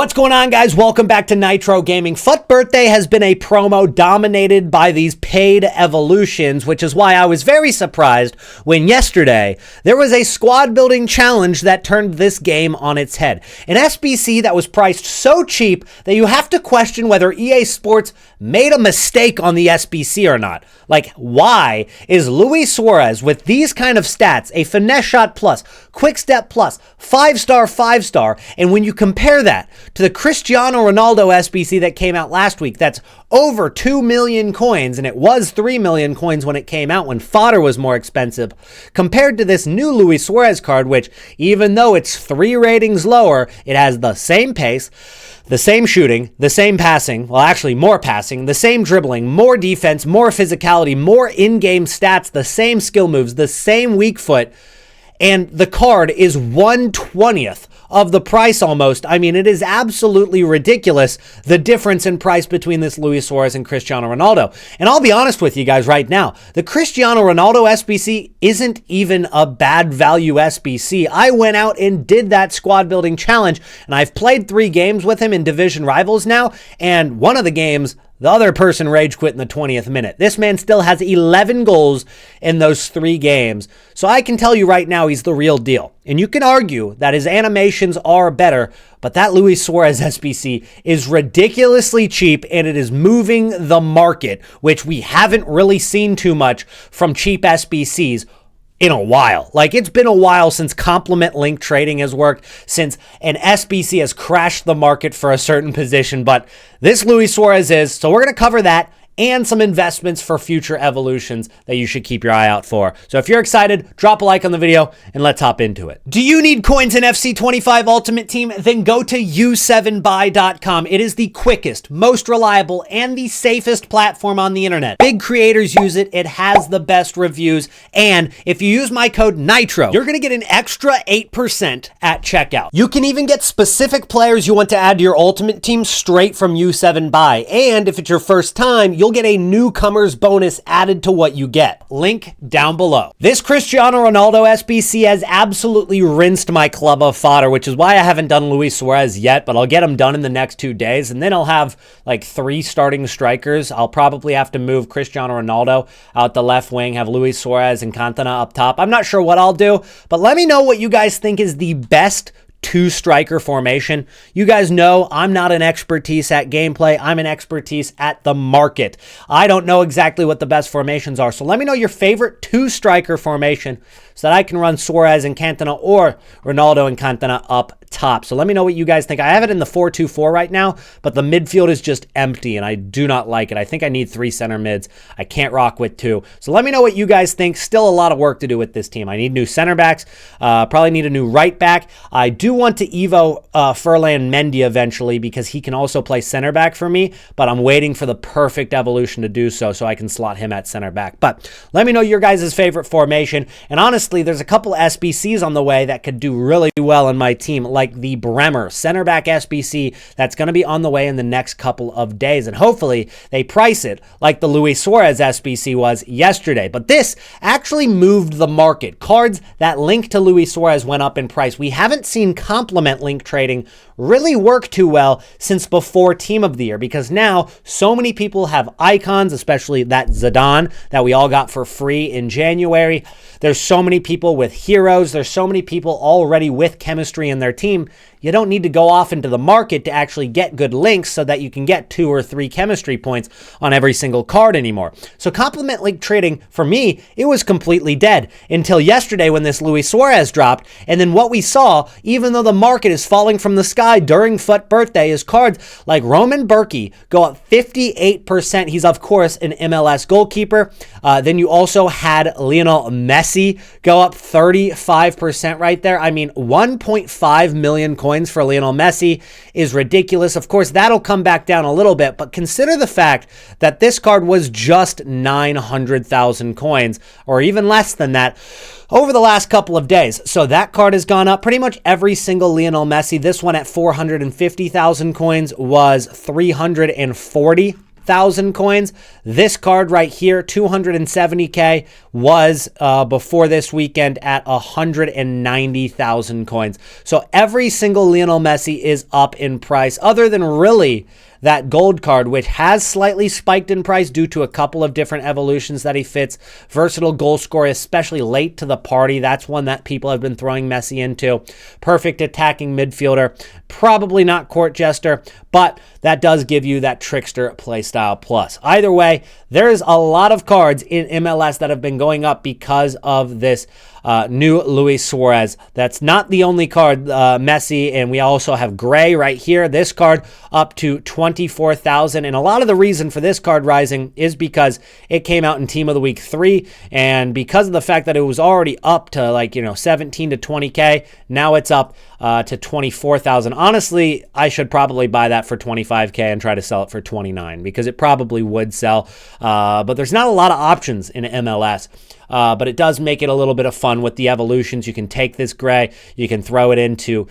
What's going on, guys? Welcome back to Nitro Gaming. FUT Birthday has been a promo dominated by these paid evolutions, which is why I was very surprised when yesterday there was a squad building challenge that turned this game on its head. An SBC that was priced so cheap that you have to question whether EA Sports made a mistake on the SBC or not. Like, why is Luis Suarez with these kind of stats, a finesse shot plus, quick step plus, 5-star, and when you compare that to the Cristiano Ronaldo SBC that came out last week, that's over 2 million coins, and it was 3 million coins when it came out when fodder was more expensive, compared to this new Luis Suarez card, which even though it's 3 ratings lower, it has the same pace, the same shooting, the same passing, well actually more passing, the same dribbling, more defense, more physicality, more in-game stats, the same skill moves, the same weak foot, and the card is 1/20th of the price almost. I mean, it is absolutely ridiculous, the difference in price between this Luis Suarez and Cristiano Ronaldo. And I'll be honest with you guys right now, the Cristiano Ronaldo SBC isn't even a bad value SBC. I went out and did that squad building challenge, and I've played 3 games with him in division rivals now, and one of the games, the other person rage quit in the 20th minute. This man still has 11 goals in those 3 games. So I can tell you right now, he's the real deal. And you can argue that his animations are better, but that Luis Suarez SBC is ridiculously cheap, and it is moving the market, which we haven't really seen too much from cheap SBCs in a while. Like, it's been a while since complement link trading has worked, since an SBC has crashed the market for a certain position, but this Luis Suarez is. So we're going to cover that and some investments for future evolutions that you should keep your eye out for. So if you're excited, drop a like on the video and let's hop into it. Do you need coins in FC25 Ultimate Team? Then go to u7buy.com. It is the quickest, most reliable, and the safest platform on the internet. Big creators use it. It has the best reviews. And if you use my code NITRO, you're going to get an extra 8% at checkout. You can even get specific players you want to add to your Ultimate Team straight from U7Buy. And if it's your first time, you'll get a newcomer's bonus added to what you get. Link down below. This Cristiano Ronaldo SBC has absolutely rinsed my club of fodder, which is why I haven't done Luis Suarez yet, but I'll get him done in the next 2 days, and then I'll have like 3 starting strikers. I'll probably have to move Cristiano Ronaldo out the left wing, have Luis Suarez and Cantona up top. I'm not sure what I'll do, but let me know what you guys think is the best 2-striker formation. You guys know I'm not an expertise at gameplay. I'm an expertise at the market. I don't know exactly what the best formations are. So let me know your favorite 2-striker formation so that I can run Suarez and Cantona or Ronaldo and Cantona up top. So let me know what you guys think. I have it in the 4-2-4 right now, but the midfield is just empty and I do not like it. I think I need 3 center mids. I can't rock with 2. So let me know what you guys think. Still a lot of work to do with this team. I need new center backs. Probably need a new right back. I do want to Evo Furlan Mendy eventually because he can also play center back for me, but I'm waiting for the perfect evolution to do so I can slot him at center back. But let me know your guys' favorite formation. And honestly, there's a couple SBCs on the way that could do really well in my team, like the Bremer center back SBC that's going to be on the way in the next couple of days. And hopefully they price it like the Luis Suarez SBC was yesterday. But this actually moved the market. Cards that link to Luis Suarez went up in price. We haven't seen complement link trading really work too well since before Team of the Year, because now so many people have icons, especially that Zidane that we all got for free in January. There's so many people with heroes. There's so many people already with chemistry in their team. You don't need to go off into the market to actually get good links so that you can get 2 or 3 chemistry points on every single card anymore. So complement link trading, for me, it was completely dead until yesterday when this Luis Suarez dropped. And then what we saw, even though the market is falling from the sky during FUT Birthday, is cards like Roman Berkey go up 58%. He's, of course, an MLS goalkeeper. Then you also had Lionel Messi go up 35% right there. I mean, 1.5 million coins for Lionel Messi is ridiculous. Of course, that'll come back down a little bit, but consider the fact that this card was just 900,000 coins, or even less than that, over the last couple of days. So that card has gone up. Pretty much every single Lionel Messi, this one at 450,000 coins was 340. thousand coins. This card right here, 270K, was before this weekend at 190,000 coins. So every single Lionel Messi is up in price, other than really that gold card, which has slightly spiked in price due to a couple of different evolutions that he fits. Versatile goal scorer, especially late to the party. That's one that people have been throwing Messi into. Perfect attacking midfielder. Probably not court jester, but that does give you that trickster playstyle plus. Either way, there's a lot of cards in MLS that have been going up because of this new Luis Suarez. That's not the only card, Messi, and we also have Gray right here. This card up to 24,000, and a lot of the reason for this card rising is because it came out in Team of the Week 3, and because of the fact that it was already up to 17 to 20K, now it's up to 24,000. Honestly, I should probably buy that for 25K and try to sell it for 29 because it probably would sell, but there's not a lot of options in MLS. But it does make it a little bit of fun with the evolutions. You can take this gray, you can throw it into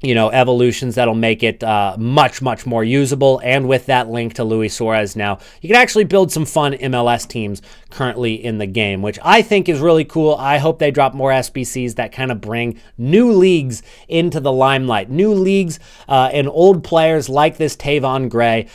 evolutions that'll make it much, much more usable. And with that link to Luis Suarez now, you can actually build some fun MLS teams currently in the game, which I think is really cool. I hope they drop more SBCs that kind of bring new leagues into the limelight. New leagues and old players like this Tavon Gray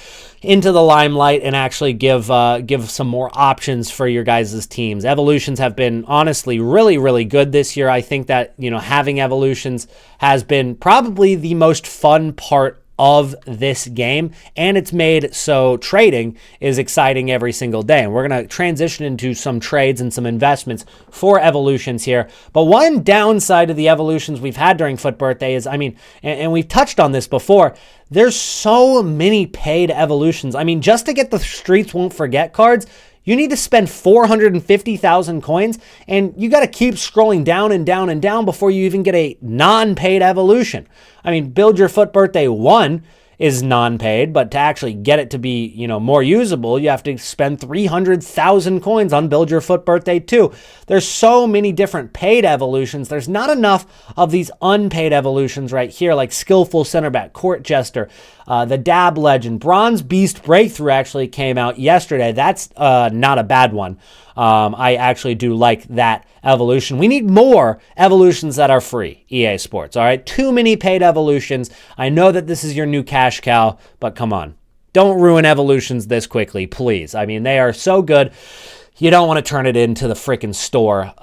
into the limelight and actually give some more options for your guys' teams. Evolutions have been honestly really, really good this year. I think that, having evolutions has been probably the most fun part of this game, and it's made so trading is exciting every single day. And we're going to transition into some trades and some investments for evolutions here. But one downside of the evolutions we've had during Foot Birthday is, and we've touched on this before, there's so many paid evolutions. Just to get the Streets Won't Forget cards, you need to spend 450,000 coins, and you got to keep scrolling down and down and down before you even get a non-paid evolution. Build Your Foot Birthday 1 is non-paid, but to actually get it to be, more usable, you have to spend 300,000 coins on Build Your Foot Birthday 2. There's so many different paid evolutions. There's not enough of these unpaid evolutions right here, like Skillful Center Back, Court Jester, the Dab Legend. Bronze Beast Breakthrough actually came out yesterday. That's not a bad one. I actually do like that evolution. We need more evolutions that are free, EA Sports, all right? Too many paid evolutions. I know that this is your new cash cow, but come on. Don't ruin evolutions this quickly, please. They are so good. You don't want to turn it into the freaking store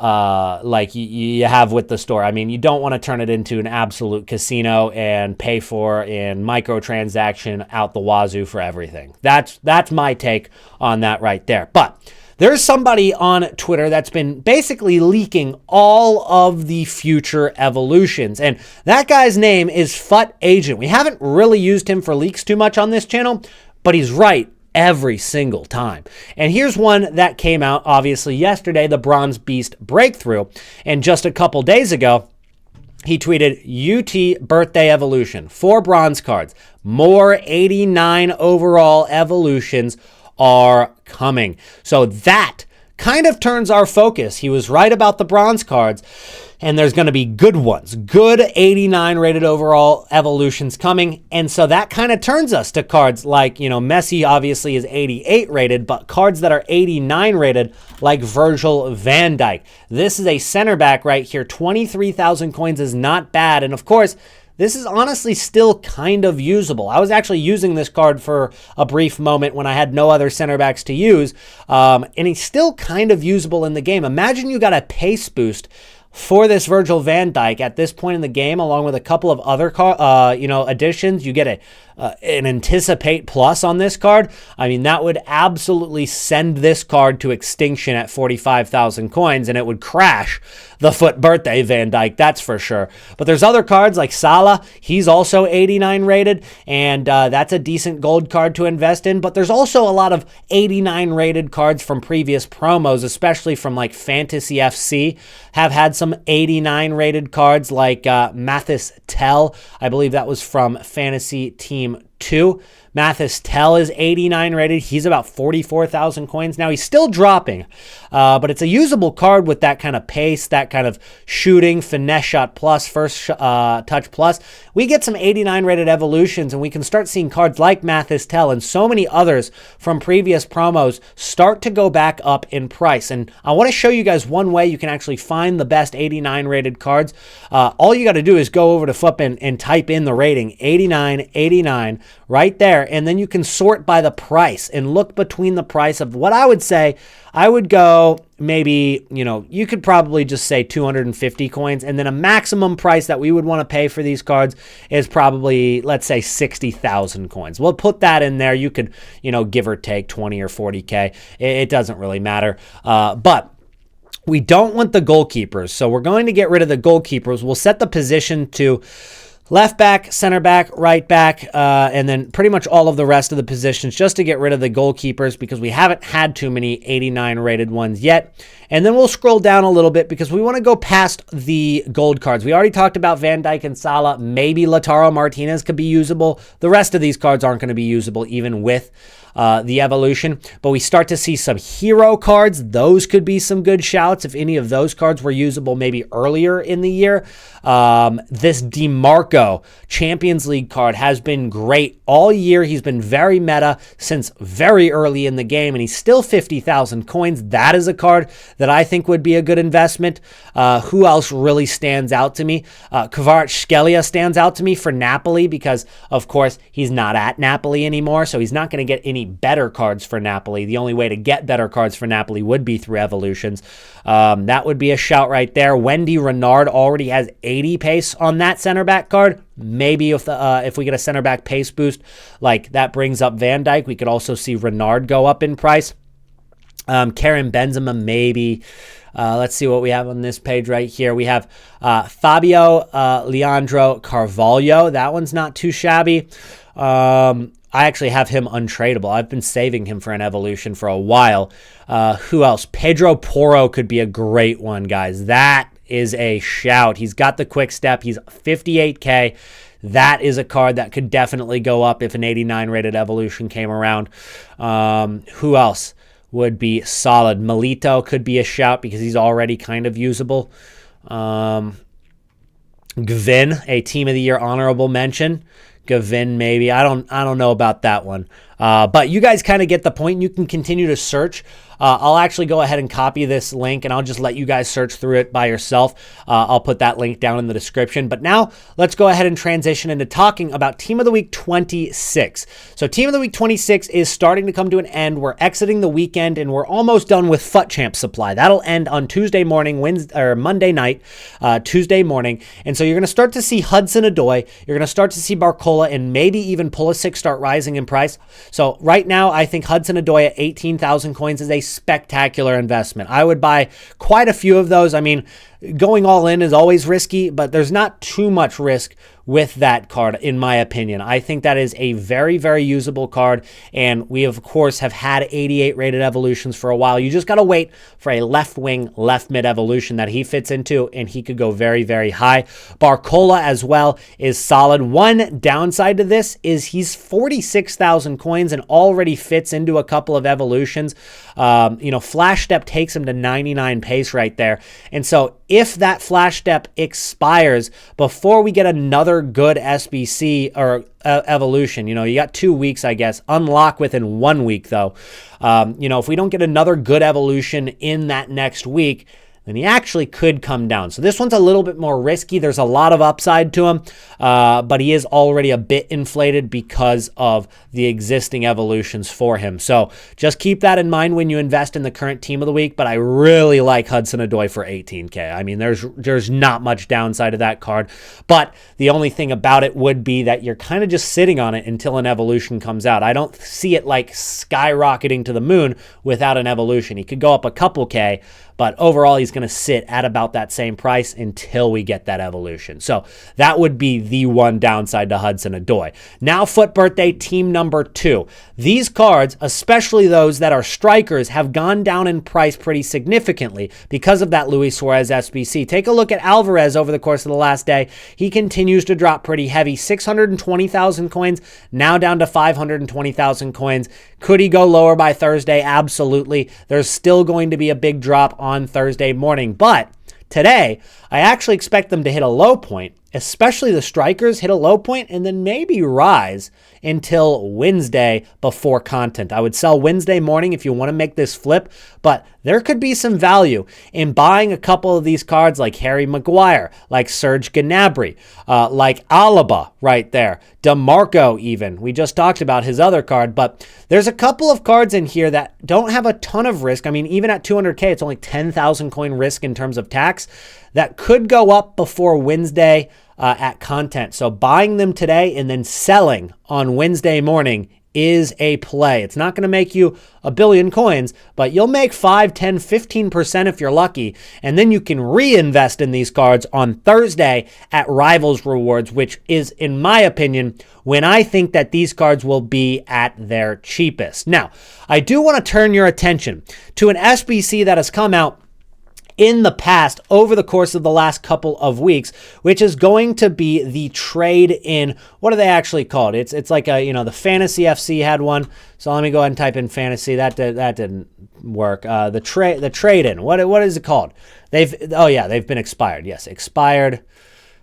like you have with the store. You don't want to turn it into an absolute casino and pay for in microtransaction out the wazoo for everything. That's my take on that right there. But there's somebody on Twitter that's been basically leaking all of the future evolutions, and that guy's name is Fut Agent. We haven't really used him for leaks too much on this channel, but he's right every single time. And here's one that came out, obviously, yesterday, the Bronze Beast Breakthrough, and just a couple days ago, he tweeted, UT Birthday Evolution, 4 bronze cards, more 89 overall evolutions are coming. So that kind of turns our focus. He was right about the bronze cards, and there's going to be good ones, good 89 rated overall evolutions coming. And so that kind of turns us to cards like, Messi obviously is 88 rated, but cards that are 89 rated like Virgil van Dijk. This is a center back right here. 23,000 coins is not bad. And of course, this is honestly still kind of usable. I was actually using this card for a brief moment when I had no other center backs to use, and he's still kind of usable in the game. Imagine you got a pace boost for this Virgil van Dijk at this point in the game, along with a couple of other additions. You get an Anticipate Plus on this card. That would absolutely send this card to extinction at 45,000 coins, and it would crash the Foot Birthday Van Dijk, that's for sure. But there's other cards like Salah. He's also 89 rated, and that's a decent gold card to invest in. But there's also a lot of 89 rated cards from previous promos, especially from like Fantasy FC, have had some 89 rated cards like Mathis Tell. I believe that was from Fantasy Team 2. Mathis Tell is 89 rated. He's about 44,000 coins. Now, he's still dropping, but it's a usable card with that kind of pace, that kind of shooting, finesse shot plus, first touch plus. We get some 89 rated evolutions, and we can start seeing cards like Mathis Tell and so many others from previous promos start to go back up in price. And I want to show you guys one way you can actually find the best 89 rated cards. All you got to do is go over to FUP and type in the rating, 89, 89, right there. And then you can sort by the price and look between the price of what I would say. I would go maybe, you could probably just say 250 coins, and then a maximum price that we would want to pay for these cards is probably, let's say, 60,000 coins. We'll put that in there. You could, give or take 20 or 40K. It doesn't really matter. But we don't want the goalkeepers. So we're going to get rid of the goalkeepers. We'll set the position to left back, center back, right back, and then pretty much all of the rest of the positions just to get rid of the goalkeepers because we haven't had too many 89 rated ones yet. And then we'll scroll down a little bit because we want to go past the gold cards. We already talked about Van Dijk and Salah. Maybe Lautaro Martinez could be usable. The rest of these cards aren't going to be usable even with the evolution, but we start to see some hero cards. Those could be some good shouts if any of those cards were usable maybe earlier in the year. This DeMarco Champions League card has been great all year. He's been very meta since very early in the game, and he's still 50,000 coins. That is a card that I think would be a good investment. Who else really stands out to me? Kvaratskhelia stands out to me for Napoli because, of course, he's not at Napoli anymore, so he's not going to get any better cards for Napoli. The only way to get better cards for Napoli would be through evolutions. That would be a shout right there. Wendy Renard already has 80 pace on that center back card. Maybe if we get a center back pace boost, like that brings up Van Dijk, we could also see Renard go up in price. Karim Benzema, maybe. Let's see what we have on this page right here. We have Fabio Leandro Carvalho. That one's not too shabby. I actually have him untradeable. I've been saving him for an evolution for a while. Who else? Pedro Porro could be a great one, guys. That is a shout. He's got the quick step. He's 58K. That is a card that could definitely go up if an 89 rated evolution came around. Who else would be solid? Melito could be a shout because he's already kind of usable. Gvin, a Team of the Year honorable mention. Gavin, maybe. I don't know about that one. But you guys kind of get the point. You can continue to search. I'll actually go ahead and copy this link, and I'll just let you guys search through it by yourself. I'll put that link down in the description. But now let's go ahead and transition into talking about Team of the Week 26. So Team of the Week 26 is starting to come to an end. We're exiting the weekend, and we're almost done with FUT Champ Supply. That'll end on Tuesday morning, Monday night, Tuesday morning. And so you're going to start to see Hudson-Odoi. You're going to start to see Barcola, and maybe even Pulisic start rising in price. So right now, I think Hudson-Odoi at 18,000 coins is a spectacular investment. I would buy quite a few of those. I mean, going all in is always risky, but there's not too much risk with that card, in my opinion. I think that is a very, very usable card, and we, of course, have had 88 rated evolutions for a while. You just got to wait for a left wing, left mid evolution that he fits into, and he could go very, very high. Barcola as well is solid. One downside to this is he's 46,000 coins and already fits into a couple of evolutions. Flash Step takes him to 99 pace right there, and so if that Flash Step expires before we get another good SBC or evolution, you got 2 weeks, I guess, unlock within 1 week though. If we don't get another good evolution in that next week, then he actually could come down. So this one's a little bit more risky. There's a lot of upside to him, but he is already a bit inflated because of the existing evolutions for him. So just keep that in mind when you invest in the current Team of the Week, but I really like Hudson-Odoi for 18K. I mean, there's not much downside to that card, but the only thing about it would be that you're kind of just sitting on it until an evolution comes out. I don't see it like skyrocketing to the moon without an evolution. He could go up a couple K, but overall he's going to sit at about that same price until we get that evolution. So that would be the one downside to Hudson-Odoi. Now Foot Birthday team number 2. These cards, especially those that are strikers, have gone down in price pretty significantly because of that Luis Suarez SBC. Take a look at Alvarez over the course of the last day. He continues to drop pretty heavy. 620,000 coins, now down to 520,000 coins. Could he go lower by Thursday? Absolutely. There's still going to be a big drop on Thursday morning, but today, I actually expect them to hit a low point, especially the strikers hit a low point and then maybe rise until Wednesday before content. I would sell Wednesday morning if you want to make this flip, but there could be some value in buying a couple of these cards like Harry Maguire, like Serge Gnabry, like Alaba right there, DeMarco even. We just talked about his other card, but there's a couple of cards in here that don't have a ton of risk. I mean, even at 200K, it's only 10,000 coin risk in terms of tax. That could go up before Wednesday at content. So buying them today and then selling on Wednesday morning is a play. It's not going to make you a billion coins, but you'll make 5, 10, 15% if you're lucky. And then you can reinvest in these cards on Thursday at Rivals Rewards, which is, in my opinion, when I think that these cards will be at their cheapest. Now, I do want to turn your attention to an SBC that has come out in the past over the course of the last couple of weeks, which is going to be the trade in, what are they actually called? It's like a, the Fantasy FC had one. So let me go ahead and type in fantasy. That didn't work. The trade in, what is it called? They've been expired. Yes, expired.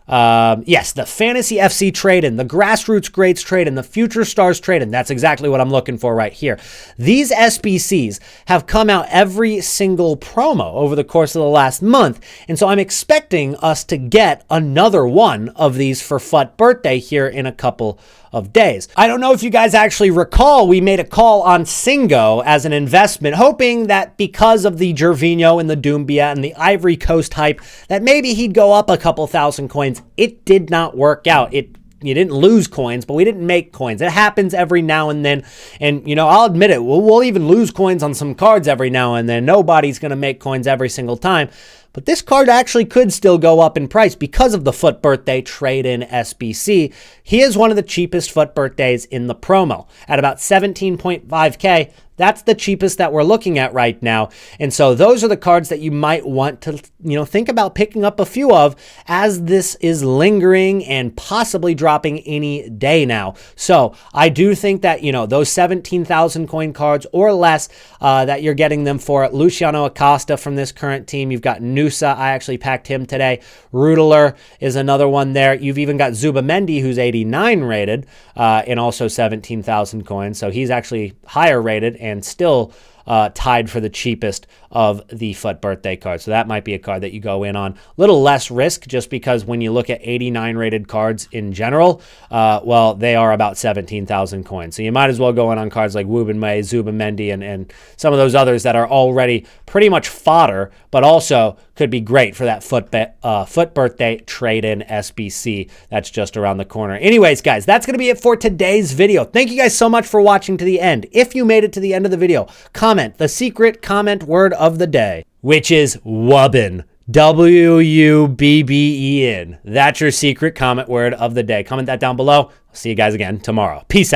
Yes, the Fantasy FC trade-in, the Grassroots Greats trade-in, the Future Stars trade-in. That's exactly what I'm looking for right here. These SBCs have come out every single promo over the course of the last month, and so I'm expecting us to get another one of these for Foot Birthday here in a couple of days. I don't know if you guys actually recall, we made a call on Singo as an investment, hoping that because of the Gervinho and the Doumbia and the Ivory Coast hype, that maybe he'd go up a couple thousand coins. It did not work out. You didn't lose coins, but we didn't make coins. It happens every now and then. And, I'll admit it, we'll even lose coins on some cards every now and then. Nobody's going to make coins every single time. But this card actually could still go up in price because of the Foot Birthday trade-in SBC. He is one of the cheapest Foot Birthdays in the promo at about 17.5K. That's the cheapest that we're looking at right now. And so those are the cards that you might want to, think about picking up a few of as this is lingering and possibly dropping any day now. So I do think that, those 17,000 coin cards or less that you're getting them for. Luciano Acosta from this current team. You've got Nusa. I actually packed him today. Rudler is another one there. You've even got Zubamendi, who's 89 rated and also 17,000 coins. So he's actually higher rated and still tied for the cheapest of the Foot Birthday cards. So that might be a card that you go in on. A little less risk just because when you look at 89 rated cards in general, they are about 17,000 coins. So you might as well go in on cards like Wubben-Moy, Zubamendi, and some of those others that are already pretty much fodder, but also could be great for that Foot Birthday trade-in SBC that's just around the corner. Anyways, guys, that's going to be it for today's video. Thank you guys so much for watching to the end. If you made it to the end of the video, comment the secret comment word of the day, which is Wubben. W-U-B-B-E-N. That's your secret comment word of the day. Comment that down below. I'll see you guys again tomorrow. Peace out.